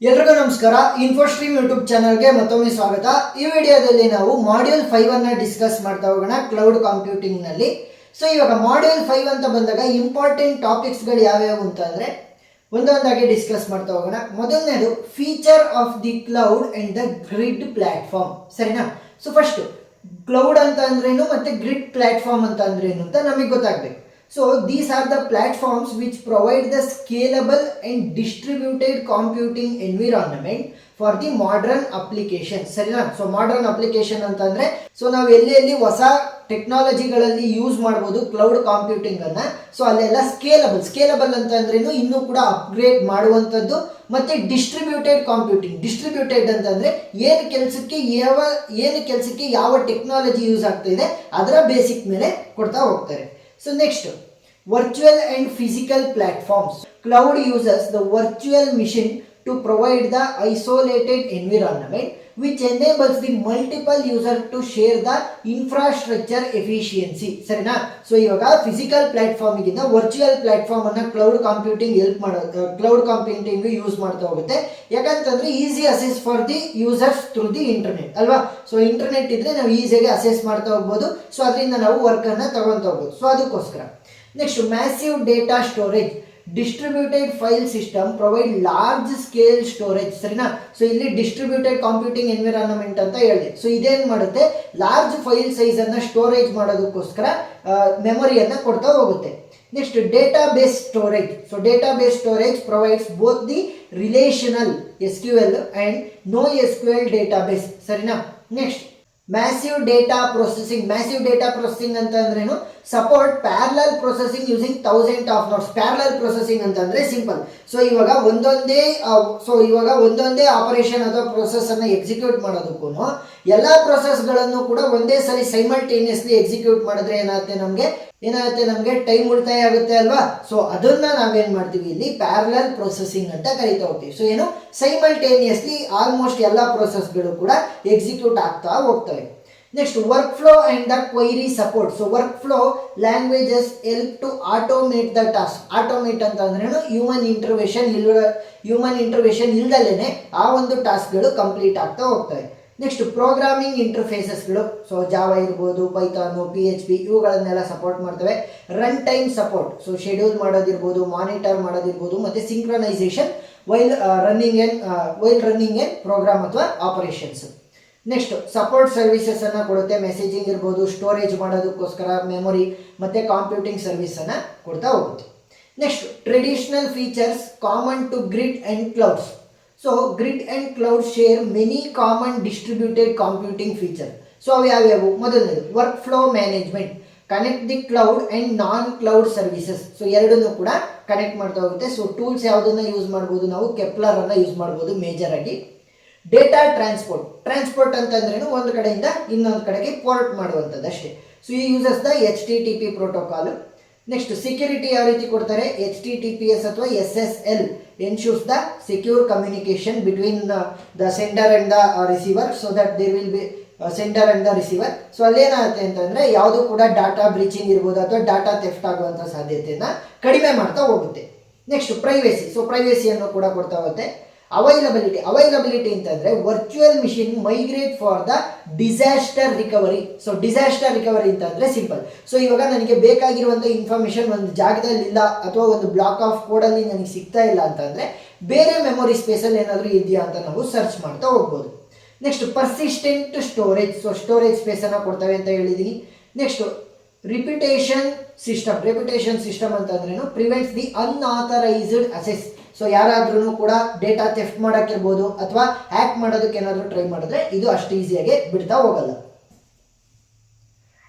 ಎಲ್ರಿಗೂ ನಮಸ್ಕಾರ. ಇನ್ಫೋಸ್ಟ್ರೀಮ್ ಯೂಟ್ಯೂಬ್ ಚಾನಲ್ಗೆ ಮತ್ತೊಮ್ಮೆ ಸ್ವಾಗತ. ಈ ವಿಡಿಯೋದಲ್ಲಿ ನಾವು ಮಾಡ್ಯೂಲ್ 5 ಅನ್ನ ಡಿಸ್ಕಸ್ ಮಾಡ್ತಾ ಹೋಗೋಣ ಕ್ಲೌಡ್ ಕಂಪ್ಯೂಟಿಂಗ್ ನಲ್ಲಿ. ಸೊ ಇವಾಗ ಮಾಡ್ಯೂಲ್ 5 ಅಂತ ಬಂದಾಗ ಇಂಪಾರ್ಟೆಂಟ್ ಟಾಪಿಕ್ಸ್ಗಳು ಯಾವ್ಯಾವು ಅಂತಂದ್ರೆ ಒಂದೊಂದಾಗಿ ಡಿಸ್ಕಸ್ ಮಾಡ್ತಾ ಹೋಗೋಣ. ಮೊದಲನೇದು feature of the cloud and the grid platform. ಸರಿನಾ? ಸೊ ಫಸ್ಟ್ ಕ್ಲೌಡ್ ಅಂತ ಅಂದ್ರೇನು ಮತ್ತೆ ಗ್ರಿಡ್ ಪ್ಲಾಟ್ಫಾರ್ಮ್ ಅಂತ ಅಂದ್ರೇನು ಅಂತ ನಮಗೆ ಗೊತ್ತಾಗಬೇಕು. So these are the platforms which provide the scalable and distributed computing environment for the modern applications. ಸರಿನಾ? ಸೊ ಮಾಡರ್ನ್ ಅಪ್ಲಿಕೇಶನ್ ಅಂತಂದ್ರೆ ಸೊ ನಾವು ಎಲ್ಲಿ ಹೊಸ ಟೆಕ್ನಾಲಜಿಗಳಲ್ಲಿ ಯೂಸ್ ಮಾಡ್ಬೋದು ಕ್ಲೌಡ್ ಕಂಪ್ಯೂಟಿಂಗ್ ಅನ್ನ. ಸೊ ಅಲ್ಲೆಲ್ಲ ಸ್ಕೇಲಬಲ್ ಅಂತ ಅಂದ್ರೇನು ಇನ್ನೂ ಕೂಡ ಅಪ್ಗ್ರೇಡ್ ಮಾಡುವಂಥದ್ದು. ಮತ್ತೆ ಡಿಸ್ಟ್ರಿಬ್ಯೂಟೆಡ್ ಅಂತಂದ್ರೆ ಏನು ಕೆಲಸಕ್ಕೆ ಯಾವ ಟೆಕ್ನಾಲಜಿ ಯೂಸ್ ಆಗ್ತಾ ಇದೆ ಅದರ ಬೇಸಿಕ್ ಮೇಲೆ ಕೊಡ್ತಾ ಹೋಗ್ತಾರೆ. So next, virtual and physical platforms. Cloud uses the virtual machine to provide the isolated environment which enables the multiple user to share the infrastructure efficiency. ಸರಿನಾ? ಸೊ ಇವಾಗ ಫಿಸಿಕಲ್ ಪ್ಲಾಟ್ಫಾರ್ಮ್ ಗಿಂತ virtual platform ಅನ್ನ cloud computing use ಮಾಡ್ತಾ ಹೋಗುತ್ತೆ. ಯಾಕಂತಂದ್ರೆ easy assess for the users through the internet ಅಲ್ವಾ? So internet ಇದ್ರೆ ನಾವು ಈಸಿಯಾಗಿ ಅಸೆಸ್ ಮಾಡ್ತಾ ಹೋಗ್ಬೋದು. ಸೊ ಅದರಿಂದ ನಾವು ವರ್ಕ್ ಅನ್ನ ತಗೊಂತ ಹೋಗ್ಬೋದು. ಸೊ ಅದಕ್ಕೋಸ್ಕರ next massive data storage. Distributed file system provide large scale storage. ಸರಿನಾ? ಸೊ ಇಲ್ಲಿ ಡಿಸ್ಟ್ರಿಬ್ಯೂಟೆಡ್ ಕಂಪ್ಯೂಟಿಂಗ್ ಎನ್ವಿರಾನ್ಮೆಂಟ್ ಅಂತ ಹೇಳಿದೆ. ಸೊ ಇದೇನ್ ಮಾಡುತ್ತೆ, ಲಾರ್ಜ್ ಫೈಲ್ ಸೈಜ್ ಅನ್ನ ಸ್ಟೋರೇಜ್ ಮಾಡೋದಕ್ಕೋಸ್ಕರ ಮೆಮೊರಿಯನ್ನ ಕೊಡ್ತಾ ಹೋಗುತ್ತೆ. Next database storage. So database storage provides both the relational SQL and no SQL database. ಸರಿನಾ? ನೆಕ್ಸ್ಟ್ ಮ್ಯಾಸಿವ್ ಡೇಟಾ ಪ್ರೊಸೆಸಿಂಗ್ ಅಂತ ಅಂದ್ರೇನು, support parallel processing using 1000 of nodes. Parallel processing ಅಂತಂದ್ರೆ simple. So ಇವಾಗ ಒಂದೊಂದೇ operation ಅಥವಾ process ಅನ್ನ execute ಮಾಡೋದಕ್ಕೂ ಎಲ್ಲಾ ಪ್ರೊಸೆಸ್ಗಳನ್ನು ಕೂಡ ಒಂದೇ ಸರಿ ಸೈಮಲ್ಟೇನಿಯಸ್ಲಿ ಎಕ್ಸಿಕ್ಯೂಟ್ ಮಾಡಿದ್ರೆ ಏನಾಗುತ್ತೆ ನಮಗೆ ಟೈಮ್ ಉಳಿತಾಯ ಆಗುತ್ತೆ ಅಲ್ವಾ? ಸೊ ಅದನ್ನ ನಾವೇನ್ ಮಾಡ್ತೀವಿ, ಇಲ್ಲಿ ಪ್ಯಾರಲಲ್ ಪ್ರೊಸೆಸಿಂಗ್ ಅಂತ ಕರಿತಾ ಹೋಗ್ತೀವಿ. ಸೊ ಏನು, ಸೈಮಲ್ಟೇನಿಯಸ್ಲಿ ಆಲ್ಮೋಸ್ಟ್ ಎಲ್ಲಾ ಪ್ರೊಸೆಸ್ಗಳು ಕೂಡ ಎಕ್ಸಿಕ್ಯೂಟ್ ಆಗ್ತಾ ಹೋಗ್ತವೆ. Next work flow and the query support. So workflow languages help to automate the task. Automate ಅಂತ ಅಂದ್ರೇನು, ಹ್ಯೂಮನ್ ಇಂಟರ್ವೆಷನ್ ಇಲ್ದಲೇನೆ ಆ ಒಂದು ಟಾಸ್ಕ್ಗಳು ಕಂಪ್ಲೀಟ್ ಆಗ್ತಾ ಹೋಗ್ತವೆ. ನೆಕ್ಸ್ಟ್ ಪ್ರೋಗ್ರಾಮಿಂಗ್ ಇಂಟರ್ಫೇಸಸ್ಗಳು. ಸೊ ಜಾವಾ ಇರ್ಬೋದು, ಪೈಥಾನು, PHP ಇವುಗಳನ್ನೆಲ್ಲ ಸಪೋರ್ಟ್ ಮಾಡ್ತವೆ. Run time support. So schedule ಮಾಡೋದಿರ್ಬೋದು, ಮಾನಿಟರ್ ಮಾಡೋದಿರ್ಬೋದು, ಮತ್ತೆ synchronization while running an program ಅಥವಾ ಆಪರೇಷನ್ಸ್. ನೆಕ್ಸ್ಟ್ ಸಪೋರ್ಟ್ ಸರ್ವಿಸಸ್ ಅನ್ನ ಕೊಡುತ್ತೆ. ಮೆಸೇಜಿಂಗ್ ಇರ್ಬೋದು, ಸ್ಟೋರೇಜ್ ಮಾಡೋದಕ್ಕೋಸ್ಕರ ಮೆಮೊರಿ ಮತ್ತೆ ಕಂಪ್ಯೂಟಿಂಗ್ ಸರ್ವಿಸ್ ಅನ್ನ ಕೊಡ್ತಾ ಹೋಗುತ್ತೆ. Next traditional features common to grid and clouds. So grid and cloud share many common distributed computing feature. So ಅವು ಯಾವ್ಯಾವು? ಮೊದಲನೇದು workflow management. Connect the cloud and non cloud services. So ಎರಡನ್ನೂ ಕೂಡ connect ಮಾಡ್ತಾ ಹೋಗುತ್ತೆ. So tools ಯಾವುದನ್ನ use ಮಾಡ್ಬೋದು ನಾವು, ಕೆಪ್ಲರ್ ಅನ್ನ ಯೂಸ್ ಮಾಡ್ಬೋದು ಮೇಜರ್ ಆಗಿ. ಡೇಟಾ ಟ್ರಾನ್ಸ್ಪೋರ್ಟ್ ಅಂತಂದ್ರೇನು, ಒಂದು ಕಡೆಯಿಂದ ಇನ್ನೊಂದು ಕಡೆಗೆ ಪೋರ್ಟ್ ಮಾಡುವಂಥದ್ದು ಅಷ್ಟೇ. ಸೊ ಈ uses the HTTP protocol. Next security ಯಾವ ರೀತಿ ಕೊಡ್ತಾರೆ, HTTPS ಅಥವಾ SSL ensures the secure communication between the sender and the receiver so that there will be sender and the receiver. So ಅಲ್ಲೇನಾಗುತ್ತೆ ಅಂತಂದ್ರೆ ಯಾವುದು ಕೂಡ ಡಾಟಾ ಬ್ರೀಚಿಂಗ್ ಇರ್ಬೋದು ಅಥವಾ ಡಾಟಾ ಥೆಫ್ಟ್ ಆಗುವಂಥ ಸಾಧ್ಯತೆಯನ್ನ ಕಡಿಮೆ ಮಾಡ್ತಾ ಹೋಗುತ್ತೆ. Next privacy. ಸೊ ಪ್ರೈವೇಸಿಯನ್ನು ಕೂಡ ಕೊಡ್ತಾ ಹೋಗುತ್ತೆ. ಅವೈಲಬಿಲಿಟಿ ಅಂತಂದ್ರೆ virtual machine migrate for the disaster recovery. So disaster recovery ಅಂತಂದ್ರೆ ಸಿಂಪಲ್. ಸೊ ಇವಾಗ ನನಗೆ ಬೇಕಾಗಿರುವಂತ ಇನ್ಫಾರ್ಮೇಶನ್ ಒಂದು ಜಾಗದಲ್ಲಿ ಇಲ್ಲ ಅಥವಾ ಒಂದು ಬ್ಲಾಕ್ ಆಫ್ ಕೋಡ್ ಅಲ್ಲಿ ನನಗೆ ಸಿಗ್ತಾ ಇಲ್ಲ ಅಂತಂದ್ರೆ ಬೇರೆ ಮೆಮೊರಿ ಸ್ಪೇಸ್ ಅಲ್ಲಿ ಏನಾದರೂ ಇದೆಯಾ ಅಂತ ನಾವು ಸರ್ಚ್ ಮಾಡ್ತಾ ಹೋಗ್ಬೋದು. Next persistent storage. So storage space ಅನ್ನ ಕೊಡ್ತವೆ ಅಂತ ಹೇಳಿದೀನಿ. ನೆಕ್ಸ್ಟ್ ರಿಪಿಟೇಷನ್ ಸಿಸ್ಟಮ್ ಅಂತಂದ್ರೇನು, prevents the unauthorised assess. So ಯಾರಾದ್ರೂ ಕೂಡ ಡೇಟಾ ಥೆಫ್ಟ್ ಮಾಡೋಕ್ಕಿರ್ಬೋದು ಅಥವಾ ಹ್ಯಾಕ್ ಮಾಡೋದಕ್ಕೆ ಏನಾದರೂ ಟ್ರೈ ಮಾಡಿದ್ರೆ ಇದು ಅಷ್ಟು ಈಸಿಯಾಗಿ ಬಿಡ್ತಾ ಹೋಗಲ್ಲ.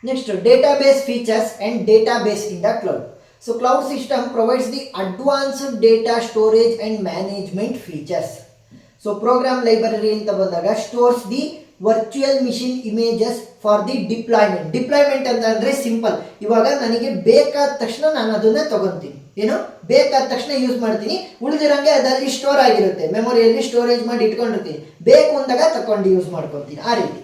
Next database features and database in the cloud. So cloud system provides the advanced data storage and management features. So program library ಅಂತ ಬಂದಾಗ stores the virtual machine images for the deployment ಅಂತ ಅಂದ್ರೆ ಸಿಂಪಲ್. ಇವಾಗ ನನಗೆ ಬೇಕಾದ ತಕ್ಷಣ ನಾನು ಅದನ್ನ ತಗೊಂತೀನಿ, ಬೇಕಾದ ತಕ್ಷಣ ಯೂಸ್ ಮಾಡ್ತೀನಿ, ಉಳಿದಿರಂಗೆ ಅದರಲ್ಲಿ ಸ್ಟೋರ್ ಆಗಿರುತ್ತೆ, ಮೆಮೊರಿಯಲ್ಲಿ ಸ್ಟೋರೇಜ್ ಮಾಡಿ ಇಟ್ಕೊಂಡಿರ್ತೀನಿ, ಬೇಕು ಅಂದಾಗ ತಕೊಂಡು ಯೂಸ್ ಮಾಡ್ಕೊತೀನಿ ಆ ರೀತಿ.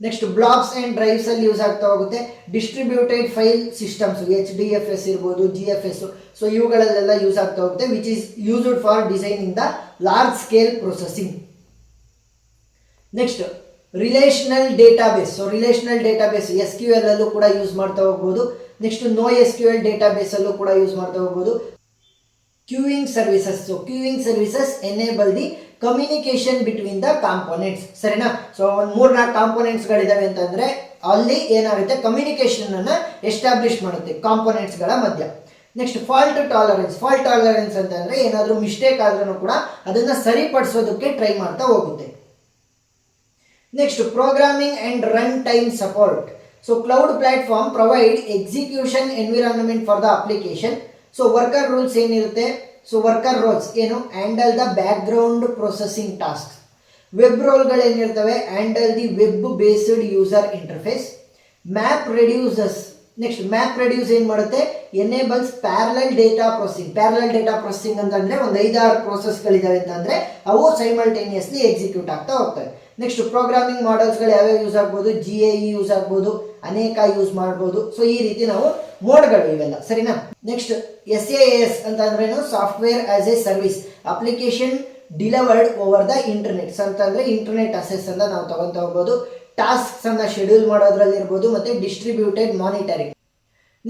ನೆಕ್ಸ್ಟ್ ಬ್ಲಾಕ್ಸ್ ಆ್ಯಂಡ್ ಡ್ರೈವ್ಸ್ ಅಲ್ಲಿ ಯೂಸ್ ಆಗ್ತಾ ಹೋಗುತ್ತೆ. ಡಿಸ್ಟ್ರಿಬ್ಯೂಟೆಡ್ ಫೈಲ್ ಸಿಸ್ಟಮ್ಸ್ HDFS ಇರ್ಬೋದು, GFS, ಸೊ ಇವುಗಳಲ್ಲೆಲ್ಲ ಯೂಸ್ ಆಗ್ತಾ ಹೋಗುತ್ತೆ, which is used for designing the large scale processing. Next relational database. So relational database SQL ಅಲ್ಲೂ ಕೂಡ ಯೂಸ್ ಮಾಡ್ತಾ ಹೋಗ್ಬೋದು. ನೆಕ್ಸ್ಟ್ NoSQL ಡೇಟಾಬೇಸ್ ಅಲ್ಲೂ ಕೂಡ ಯೂಸ್ ಮಾಡ್ತಾ ಹೋಗ್ಬೋದು. Queuing services. So queuing services enable the communication between the components. ಸರಿನಾ? So ಒಂದು 3-4 ಕಾಂಪೋನೆಂಟ್ಸ್ಗಳಿದಾವೆ ಅಂತಂದ್ರೆ ಅಲ್ಲಿ ಏನಾಗುತ್ತೆ, ಕಮ್ಯುನಿಕೇಶನ್ ಅನ್ನ ಎಸ್ಟಾಬ್ಲಿಷ್ ಮಾಡುತ್ತೆ ಕಾಂಪೋನೆಂಟ್ಸ್ಗಳ ಮಧ್ಯ. Next fault tolerance. Fault tolerance ಅಂತಂದ್ರೆ ಏನಾದರೂ ಮಿಸ್ಟೇಕ್ ಆದ್ರೂ ಕೂಡ ಅದನ್ನ ಸರಿಪಡಿಸೋದಕ್ಕೆ ಟ್ರೈ ಮಾಡ್ತಾ ಹೋಗುತ್ತೆ. Next programming and run time support. So cloud platform provide execution environment for the application. So worker rules ಏನಿರುತ್ತೆ, ಸೊ ವರ್ಕರ್ ರೋಲ್ಸ್ ಏನು, handle the background processing task. Web ರೋಲ್ಗಳೇನಿರ್ತವೆ, handle the web based user interface. Map reduces. Next map reduce ಏನು ಮಾಡುತ್ತೆ, enables parallel data processing. Parallel data processing ಅಂತಂದ್ರೆ ಒಂದು 5-6 ಪ್ರೋಸೆಸ್ಗಳಿದಾವೆ ಅಂತಂದ್ರೆ ಅವು simultaneously execute ಆಗ್ತಾ ಹೋಗ್ತವೆ. ನೆಕ್ಸ್ಟ್ ಪ್ರೋಗ್ರಾಮಿಂಗ್ ಮಾಡೆಲ್ಸ್ಗಳು ಯಾವ್ಯಾವ ಯೂಸ್ ಆಗ್ಬೋದು, GAE ಯೂಸ್ ಆಗ್ಬೋದು, ಅನೇಕ ಯೂಸ್ ಮಾಡ್ಬೋದು. ಸೊ ಈ ರೀತಿ ನಾವು ಮೋಡ್ಗಳು ಇವೆಲ್ಲ. ಸರಿನಾ? ನೆಕ್ಸ್ಟ್ SaaS ಅಂತ ಅಂದ್ರೇನು, software as a service, application delivered over the internets ಅಂತಂದ್ರೆ ಇಂಟರ್ನೆಟ್ ಅಸೆಸ್ ಅಂತ ನಾವು ತಗೊಂತ ಹೋಗ್ಬೋದು. ಟಾಸ್ಕ್ಸ್ ಅನ್ನ ಶೆಡ್ಯೂಲ್ ಮಾಡೋದ್ರಲ್ಲಿ ಇರ್ಬೋದು, ಮತ್ತೆ distributed monitoring.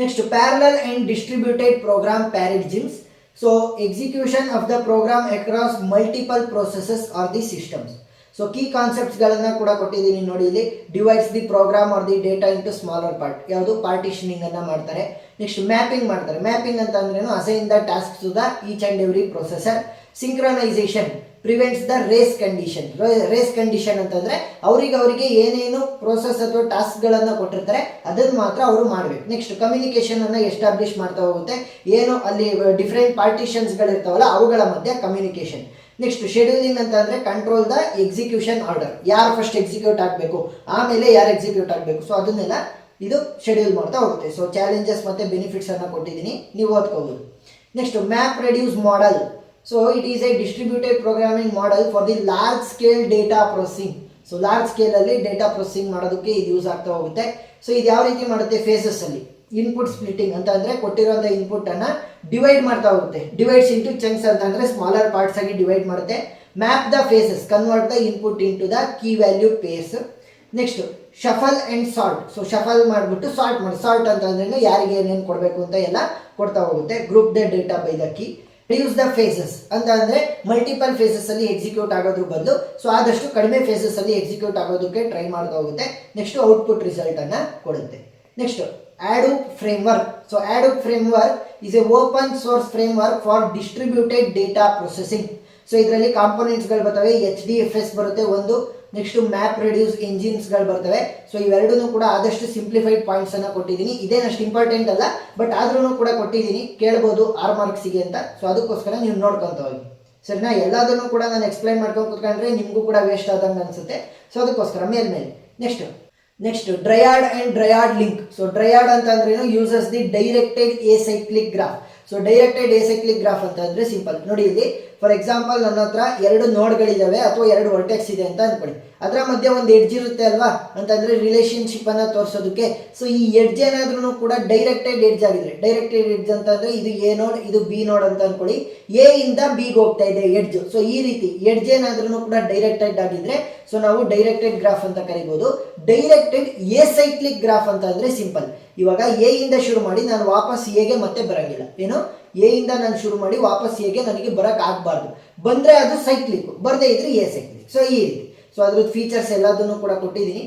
Next parallel and distributed program paradigms. So execution of the program across multiple processes are the systems. So key ಕಾನ್ಸೆಪ್ಟ್ಸ್ಗಳನ್ನು ಕೂಡ ಕೊಟ್ಟಿದ್ದೀನಿ ನೋಡಿ ಇಲ್ಲಿ. Divides the program are the data into smaller part. ಯಾವುದು partitioning ಅನ್ನ ಮಾಡ್ತಾರೆ. Next mapping ಮಾಡ್ತಾರೆ. Mapping ಅಂತ ಅಂದ್ರೇನು, assign the task to the each and every processor. Synchronization prevents the race condition. Race condition ಅಂತಂದ್ರೆ ಅವರಿಗೆ ಏನೇನು ಪ್ರೋಸೆಸ್ ಅಥವಾ ಟಾಸ್ಕ್ಗಳನ್ನು ಕೊಟ್ಟಿರ್ತಾರೆ ಅದನ್ನು ಮಾತ್ರ ಅವರು ಮಾಡಬೇಕು. ನೆಕ್ಸ್ಟ್ ಕಮ್ಯುನಿಕೇಶನ್ ಅನ್ನ ಎಸ್ಟಾಬ್ಲಿಷ್ ಮಾಡ್ತಾ ಹೋಗುತ್ತೆ. ಏನು ಅಲ್ಲಿ ಡಿಫ್ರೆಂಟ್ ಪಾರ್ಟಿಷನ್ಸ್ಗಳಿರ್ತಾವಲ್ಲ ಅವುಗಳ ಮಧ್ಯೆ ಕಮ್ಯುನಿಕೇಶನ್. ನೆಕ್ಸ್ಟ್ ಶೆಡ್ಯೂಲಿಂಗ್ ಅಂತ ಅಂದ್ರೆ ಕಂಟ್ರೋಲ್ ದ ಎಕ್ಸಿಕ್ಯೂಷನ್ ಆರ್ಡರ್. ಯಾರು ಫಸ್ಟ್ ಎಕ್ಸಿಕ್ಯೂಟ್ ಆಗಬೇಕು, ಆಮೇಲೆ ಯಾರು ಎಕ್ಸಿಕ್ಯೂಟ್ ಆಗಬೇಕು, ಸೊ ಅದನ್ನೆಲ್ಲ ಇದು ಶೆಡ್ಯೂಲ್ ಮಾಡ್ತಾ ಹೋಗುತ್ತೆ. ಸೊ ಚಾಲೆಂಜಸ್ ಮತ್ತೆ ಬೆನಿಫಿಟ್ಸ್ ಅನ್ನ ಕೊಟ್ಟಿದ್ದೀನಿ, ನೀವು ಓದ್ಕೋಬಹುದು. Next map reduce model. So it is a distributed programming model for the large scale data processing. So large scale ಅಲ್ಲಿ ಡೇಟಾ ಪ್ರೊಸೆಸಿಂಗ್ ಮಾಡೋದಕ್ಕೆ ಇದು ಯೂಸ್ ಆಗ್ತಾ ಹೋಗುತ್ತೆ. ಸೊ ಇದು ಯಾವ ರೀತಿ ಮಾಡುತ್ತೆ, ಫೇಸಸ್ ಅಲ್ಲಿ ಇನ್ಪುಟ್ ಸ್ಪ್ಲಿಟ್ಟಿಂಗ್ ಅಂತ ಅಂದ್ರೆ ಕೊಟ್ಟಿರುವಂತಹ ಇನ್ಪುಟ್ ಅನ್ನ ಡಿವೈಡ್ ಮಾಡ್ತಾ ಹೋಗುತ್ತೆ. ಡಿವೈಡ್ಸ್ ಇಂಟು ಚಂಕ್ಸ್ ಅಂತ ಅಂದ್ರೆ ಸ್ಮಾಲರ್ ಪಾರ್ಟ್ಸ್ ಆಗಿ ಡಿವೈಡ್ ಮಾಡುತ್ತೆ. Map the phases, convert the input into the key value pairs. Next shuffle and sort. So shuffle ಮಾಡಿಬಿಟ್ಟು ಸಾರ್ಟ್ ಮಾಡಿ. ಸಾರ್ಟ್ ಅಂತ ಅಂದ್ರೆ ಯಾರಿಗೆ ಏನೇನು ಕೊಡಬೇಕು ಅಂತ ಎಲ್ಲ ಕೊಡ್ತಾ ಹೋಗುತ್ತೆ. Group the data by the key. Reduce the phases ಅಂತ ಅಂದ್ರೆ ಮಲ್ಟಿಪಲ್ ಫೇಸಸ್ ಅಲ್ಲಿ ಎಕ್ಸಿಕ್ಯೂಟ್ ಆಗೋದ್ರ ಬದಲು ಸೊ ಆದಷ್ಟು ಕಡಿಮೆ ಫೇಸಸ್ ಅಲ್ಲಿ ಎಕ್ಸಿಕ್ಯೂಟ್ ಆಗೋದಕ್ಕೆ ಟ್ರೈ ಮಾಡ್ತಾ ಹೋಗುತ್ತೆ. ನೆಕ್ಸ್ಟ್ ಔಟ್ಪುಟ್ ರಿಸಲ್ಟ್ ಅನ್ನ ಕೊಡುತ್ತೆ. Next Hadoop framework. So Hadoop framework is a open source framework for distributed data processing. So ಇದರಲ್ಲಿ ಕಾಂಪೋನೆಂಟ್ಸ್ಗಳು ಬರ್ತವೆ. HDFS ಬರುತ್ತೆ ಒಂದು. ನೆಕ್ಸ್ಟ್ ಮ್ಯಾಪ್ ರೆಡ್ಯೂಸ್ ಎಂಜಿನ್ಸ್ಗಳು ಬರ್ತವೆ. ಸೊ ಇವೆರಡೂ ಕೂಡ ಆದಷ್ಟು ಸಿಂಪ್ಲಿಫೈಡ್ ಪಾಯಿಂಟ್ಸ್ ಅನ್ನ ಕೊಟ್ಟಿದ್ದೀನಿ. ಇದೇನಷ್ಟು ಇಂಪಾರ್ಟೆಂಟ್ ಅಲ್ಲ, ಬಟ್ ಆದ್ರೂ ಕೂಡ ಕೊಟ್ಟಿದ್ದೀನಿ, ಕೇಳ್ಬೋದು 6 ಮಾರ್ಕ್ಸಿಗೆ ಅಂತ. ಸೊ ಅದಕ್ಕೋಸ್ಕರ ನೀವು ನೋಡ್ಕೊಂತ ಹೋಗಿ. ಸರಿನಾ? ಎಲ್ಲದನ್ನು ಕೂಡ ನಾನು ಎಕ್ಸ್ಪ್ಲೈನ್ ಮಾಡ್ಕೊಂಡು ಕೂತ್ಕೊಂಡ್ರೆ ನಿಮಗೂ ಕೂಡ ವೇಸ್ಟ್ ಆದಂಗೆ ಅನ್ಸುತ್ತೆ. ಸೊ ಅದಕ್ಕೋಸ್ಕರ ಮೇಲ್ಮೇಲೆ. Next Dryad and Dryad LINQ. So Dryad ಅಂತ ಅಂದ್ರೇನು, uses the directed acyclic graph. So directed acyclic graph ಅಂತ ಅಂದ್ರೆ ಸಿಂಪಲ್ ನೋಡಿ. ಇಲ್ಲಿ ಫಾರ್ ಎಕ್ಸಾಂಪಲ್ ನನ್ನ ಹತ್ರ 2 ನೋಡ್ಗಳಿದಾವೆ ಅಥವಾ 2 ವರ್ಟೆಕ್ಸ್ ಇದೆ ಅಂತ ಅನ್ಕೊಳ್ಳಿ. ಅದರ ಮಧ್ಯೆ ಒಂದು ಎಡ್ಜ್ ಇರುತ್ತೆ ಅಲ್ವಾ, ಅಂತಂದ್ರೆ ರಿಲೇಶನ್ಶಿಪ್ ಅನ್ನ ತೋರಿಸೋದಕ್ಕೆ. ಸೊ ಈ ಎಡ್ಜ್ ಏನಾದ್ರೂ ಕೂಡ ಡೈರೆಕ್ಟೆಡ್ ಎಡ್ಜ್ ಆಗಿದ್ರೆ, ಡೈರೆಕ್ಟೆಡ್ ಎಡ್ಜ್ ಅಂತಂದ್ರೆ ಇದು ಎ ನೋಡ್, ಇದು ಬಿ ನೋಡ್ ಅಂತ ಅನ್ಕೊಳ್ಳಿ. ಎ ಇಂದ ಬಿಗೆ ಹೋಗ್ತಾ ಇದೆ ಎಡ್ಜ್. ಸೊ ಈ ರೀತಿ ಎಡ್ಜ್ ಏನಾದ್ರೂ ಕೂಡ ಡೈರೆಕ್ಟೆಡ್ ಆಗಿದ್ರೆ ಸೊ ನಾವು ಡೈರೆಕ್ಟೆಡ್ ಗ್ರಾಫ್ ಅಂತ ಕರಿಬಹುದು. ಡೈರೆಕ್ಟೆಡ್ ಎಸೈಕ್ಲಿಕ್ ಗ್ರಾಫ್ ಅಂತ ಅಂದ್ರೆ ಸಿಂಪಲ್. ಇವಾಗ ಎ ಇಂದ ಶುರು ಮಾಡಿ ನಾನು ವಾಪಸ್ ಎಗೆ ಮತ್ತೆ ಬರಂಗಿಲ್ಲ. ಏನು, ಎ ಇಂದ ನಾನು ಶುರು ಮಾಡಿ ವಾಪಸ್ ಎಗೆ ನನಗೆ ಬರಕ್ ಆಗ್ಬಾರ್ದು. ಬಂದ್ರೆ ಅದು ಸೈಕ್ಲಿಕ್, ಬರದೇ ಇದ್ರೆ ಎ ಸೈಕ್ಲಿಕ್. ಸೊ ಈ ರೀತಿ. ಸೊ ಅದ್ರದ್ದು ಫೀಚರ್ಸ್ ಎಲ್ಲದನ್ನು ಕೂಡ ಕೊಟ್ಟಿದ್ದೀನಿ.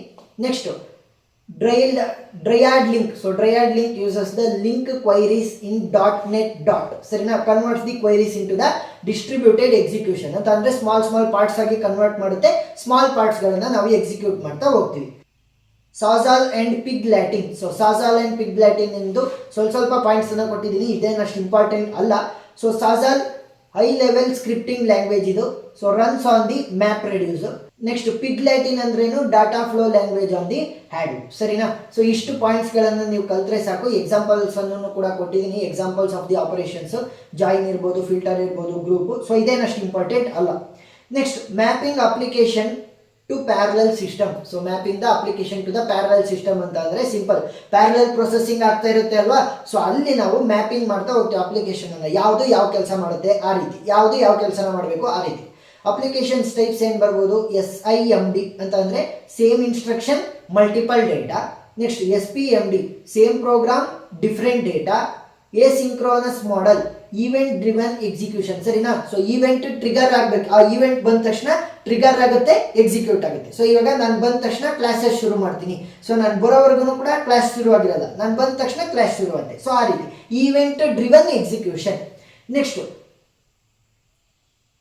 Next Dryad LINQ. So Dryad LINQ uses the LINQ queries in .NET dot. ಸರಿನಾ? Converts the queries into the distributed execution ಅಂತ ಅಂದ್ರೆ ಸ್ಮಾಲ್ ಪಾರ್ಟ್ಸ್ ಆಗಿ ಕನ್ವರ್ಟ್ ಮಾಡುತ್ತೆ. ಸ್ಮಾಲ್ ಪಾರ್ಟ್ಸ್ ಗಳನ್ನ ನಾವು ಎಕ್ಸಿಕ್ಯೂಟ್ ಮಾಡ್ತಾ ಹೋಗ್ತೀವಿ. Sawzall and Pig Latin. So Sawzall and Pig Latin ಎಂದು ಸ್ವಲ್ಪ ಪಾಯಿಂಟ್ಸ್ ಅನ್ನ ಕೊಟ್ಟಿದ್ದೀನಿ, ಇದೇನಷ್ಟು ಇಂಪಾರ್ಟೆಂಟ್ ಅಲ್ಲ. So Sawzall high level scripting language ಇದು. So runs on the map reduce. Next Pig Latin ಅಂದ್ರೇನು, data flow language on the Hadoop. ಸರಿನಾ? So ಇಷ್ಟು ಪಾಯಿಂಟ್ಸ್ ಗಳನ್ನ ನೀವು ಕಲ್ತ್ರೆ ಸಾಕು. ಎಕ್ಸಾಂಪಲ್ಸ್ ಅನ್ನು ಕೂಡ ಕೊಟ್ಟಿದ್ದೀನಿ. Examples of the operations, join ಇರ್ಬೋದು, ಫಿಲ್ಟರ್ ಇರ್ಬೋದು, ಗ್ರೂಪ್. ಸೊ ಇದೇನಷ್ಟು ಇಂಪಾರ್ಟೆಂಟ್ ಅಲ್ಲ. Next mapping application to parallel system. So mapping the application to the parallel system ಅಂತ ಅಂದರೆ ಸಿಂಪಲ್ ಪ್ಯಾರಲಲ್ ಪ್ರೊಸೆಸಿಂಗ್ ಆಗ್ತಾ ಇರುತ್ತೆ ಅಲ್ವಾ. ಸೊ ಅಲ್ಲಿ ನಾವು ಮ್ಯಾಪಿಂಗ್ ಮಾಡ್ತಾ ಹೋಗ್ತೀವಿ ಅಪ್ಲಿಕೇಶನ್ ಅನ್ನು, ಯಾವುದು ಯಾವ ಕೆಲಸ ಮಾಡುತ್ತೆ ಆ ರೀತಿ, ಯಾವುದು ಯಾವ ಕೆಲಸನ ಮಾಡಬೇಕು ಆ ರೀತಿ. ಅಪ್ಲಿಕೇಶನ್ಸ್ ಟೈಪ್ಸ್ ಏನು ಬರ್ಬೋದು, SIMD ಅಂತ ಅಂದರೆ same instruction multiple data. Next SPMD same program different data. Asynchronous model event driven execution, ಸರಿನಾ. ಸೊ ಈವೆಂಟ್ ಟ್ರಿಗರ್ ಆಗಬೇಕು, ಆ ಈವೆಂಟ್ ಬಂದ ತಕ್ಷಣ ಟ್ರಿಗರ್ ಆಗುತ್ತೆ, ಎಕ್ಸಿಕ್ಯೂಟ್ ಆಗುತ್ತೆ. ಸೊ ಇವಾಗ ನಾನು ಬಂದ ತಕ್ಷಣ ಕ್ಲಾಸಸ್ ಶುರು ಮಾಡ್ತೀನಿ. ಸೊ ನಾನು ಬರೋವರೆಗೂ ಕೂಡ ಕ್ಲಾಸ್ ಶುರುವಾಗಿರಲ್ಲ, ನಾನು ಬಂದ ತಕ್ಷಣ ಕ್ಲಾಸ್ ಶುರುವಾಗುತ್ತೆ. ಸೊ ಆ ರೀತಿ event driven execution. Next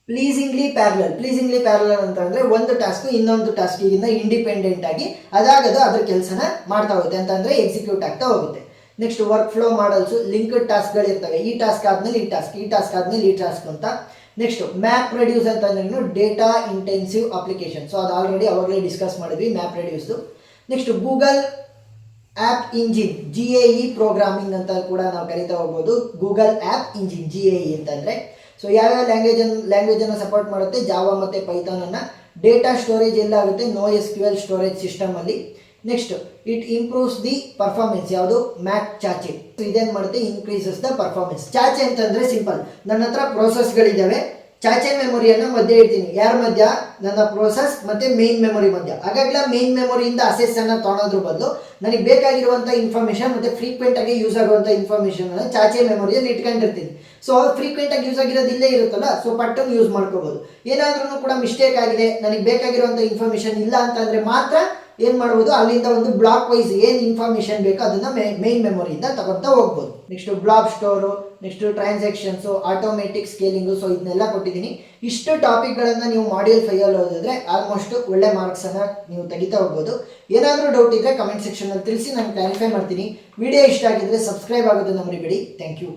pleasingly parallel ಅಂತ ಅಂದರೆ ಒಂದು ಟಾಸ್ಕ್ ಇನ್ನೊಂದು ಟಾಸ್ಕಿಗಿಂತ ಇಂಡಿಪೆಂಡೆಂಟ್ ಆಗಿ ಅದಾಗದು ಅದ್ರ ಕೆಲಸನ ಮಾಡ್ತಾ ಹೋಗುತ್ತೆ ಅಂತಂದರೆ ಎಕ್ಸಿಕ್ಯೂಟ್ ಆಗ್ತಾ ಹೋಗುತ್ತೆ. Next work flow models, linked ಟಾಸ್ಕ್ಗಳಿರ್ತವೆ, ಈ ಟಾಸ್ಕ್ ಆದಮೇಲೆ ಈ ಟಾಸ್ಕ್, ಈ ಟಾಸ್ಕ್ ಆದಮೇಲೆ ಈ ಟಾಸ್ಕ್ ಅಂತ. ನೆಕ್ಸ್ಟ್ ಮ್ಯಾಪ್ ರೆಡ್ಯೂಸ್ ಅಂತ ಅಂದ್ರೆ ಡೇಟಾ ಇಂಟೆನ್ಸಿವ್ ಅಪ್ಲಿಕೇಶನ್. ಸೊ ಅದು ಆಲ್ರೆಡಿ ಅವಾಗಲೇ ಡಿಸ್ಕಸ್ ಮಾಡಿದ್ವಿ ಮ್ಯಾಪ್ ರೆಡ್ಯೂಸ್ದು. Next Google app engine, GAE programming ಅಂತ ಕೂಡ ನಾವು ಕರಿತಾ ಹೋಗ್ಬೋದು. ಗೂಗಲ್ ಆ್ಯಪ್ ಇಂಜಿನ್ GAE ಅಂತಂದರೆ ಸೊ ಯಾವ್ಯಾವ ಲ್ಯಾಂಗ್ವೇಜನ್ನು ಸಪೋರ್ಟ್ ಮಾಡುತ್ತೆ, ಜಾವಾ ಮತ್ತು ಪೈಥಾನನ್ನು. ಡೇಟಾ ಸ್ಟೋರೇಜ್ ಎಲ್ಲ ಆಗುತ್ತೆ NoSQL ಸ್ಟೋರೇಜ್ ಸಿಸ್ಟಮಲ್ಲಿ. Next it improves the performance, ಯಾವುದು ಮ್ಯಾಕ್ ಚಾಚೆ. ಇದೇನು ಮಾಡುತ್ತೆ, ಇನ್ಕ್ರೀಸಸ್ ದ ಪರ್ಫಾರ್ಮೆನ್ಸ್. ಚಾಚೆ ಅಂತಂದರೆ ಸಿಂಪಲ್, ನನ್ನ ಹತ್ರ ಪ್ರೋಸೆಸ್ಗಳಿದ್ದಾವೆ, ಚಾಚೆ ಮೆಮೊರಿಯನ್ನು ಮಧ್ಯೆ ಇಡ್ತೀನಿ. ಯಾರ ಮಧ್ಯ, ನನ್ನ ಪ್ರೋಸೆಸ್ ಮತ್ತು ಮೇನ್ ಮೆಮೊರಿ ಮಧ್ಯ. ಹಾಗಾಗಲೇ ಮೇನ್ ಮೆಮೊರಿಯಿಂದ ಅಸೆಸ್ಸನ್ನು ತೊಗೊಳೋದ್ರ ಬದಲು ನನಗೆ ಬೇಕಾಗಿರುವಂಥ ಇನ್ಫಾರ್ಮೇಷನ್ ಮತ್ತು ಫ್ರೀಕ್ವೆಂಟಾಗಿ ಯೂಸ್ ಆಗುವಂಥ ಇನ್ಫಾರ್ಮೇಷನನ್ನು ಚಾಚೆ ಮೆಮೊರಿಯಲ್ಲಿ ಇಟ್ಕೊಂಡಿರ್ತೀನಿ. ಸೊ ಫ್ರೀಕ್ವೆಂಟಾಗಿ ಯೂಸ್ ಆಗಿರೋದು ಇಲ್ಲೇ ಇರುತ್ತಲ್ಲ, ಸೊ ಪಟ್ಟನ್ನು ಯೂಸ್ ಮಾಡ್ಕೋಬೋದು. ಏನಾದ್ರೂ ಕೂಡ ಮಿಸ್ಟೇಕ್ ಆಗಿದೆ, ನನಗೆ ಬೇಕಾಗಿರುವಂಥ ಇನ್ಫಾರ್ಮೇಷನ್ ಇಲ್ಲ ಅಂತಂದರೆ ಮಾತ್ರ ಏನು ಮಾಡ್ಬೋದು, ಅಲ್ಲಿಂದ ಒಂದು ಬ್ಲಾಕ್ ವೈಸ್ ಏನು ಇನ್ಫಾರ್ಮೇಷನ್ ಬೇಕೋ ಅದನ್ನು ಮೇನ್ ಮೆಮೊರಿಯಿಂದ ತಗೊಳ್ತಾ ಹೋಗ್ಬೋದು. Next block store, next transactions, automatic scaling. So ಇದನ್ನೆಲ್ಲ ಕೊಟ್ಟಿದ್ದೀನಿ. ಇಷ್ಟು ಟಾಪಿಕ್ಗಳನ್ನು ನೀವು ಮಾಡ್ಯೂಲ್ 5 ಓದಿದ್ರೆ ಆಲ್ಮೋಸ್ಟ್ ಒಳ್ಳೆ ಮಾರ್ಕ್ಸನ್ನು ನೀವು ತೆಗಿತಾ ಹೋಗ್ಬೋದು. ಏನಾದರೂ ಡೌಟ್ ಇದ್ದರೆ ಕಮೆಂಟ್ ಸೆಕ್ಷನಲ್ಲಿ ತಿಳಿಸಿ, ನಾನು ಕ್ಲಾರಿಫೈ ಮಾಡ್ತೀನಿ. ವಿಡಿಯೋ ಇಷ್ಟ ಆಗಿದ್ದರೆ ಸಬ್ಸ್ಕ್ರೈಬ್ ಆಗೋದನ್ನು ಮರಿಬೇಡಿ. Thank you.